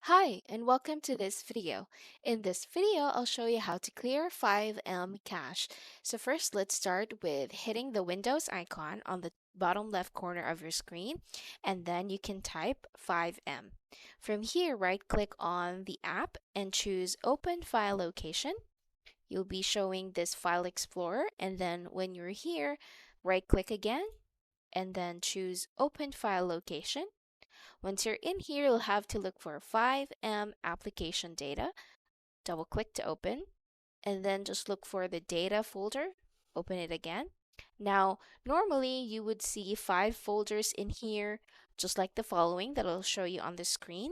Hi, and welcome to this video. In this video, I'll show you how to clear FiveM cache. So first, let's start with hitting the Windows icon on the bottom left corner of your screen, and then you can type FiveM. From here, right-click on the app and choose Open File Location. You'll be showing this File Explorer, and then when you're here, right-click again, and then choose Open File Location. Once you're in here, you'll have to look for FiveM application data. Double click to open, and then just look for the data folder. Open it again. Now, normally you would see 5 folders in here, just like the following that I'll show you on the screen.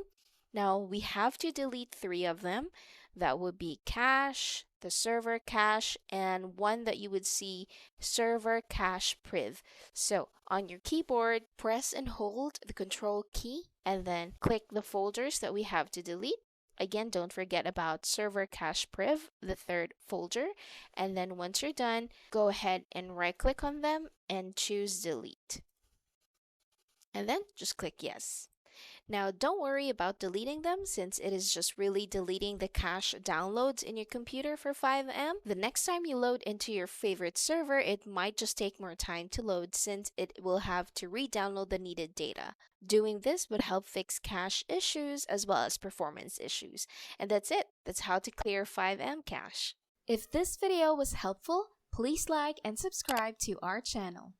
Now, we have to delete 3 of them. That would be cache, the server cache, and one that you would see server cache priv. So on your keyboard, press and hold the control key and then click the folders that we have to delete. Again, don't forget about server cache priv, the third folder. And then once you're done, go ahead and right click on them and choose delete. And then just click yes. Now, don't worry about deleting them since it is just really deleting the cache downloads in your computer for FiveM. The next time you load into your favorite server, it might just take more time to load since it will have to re-download the needed data. Doing this would help fix cache issues as well as performance issues. And that's it. That's how to clear FiveM cache. If this video was helpful, please like and subscribe to our channel.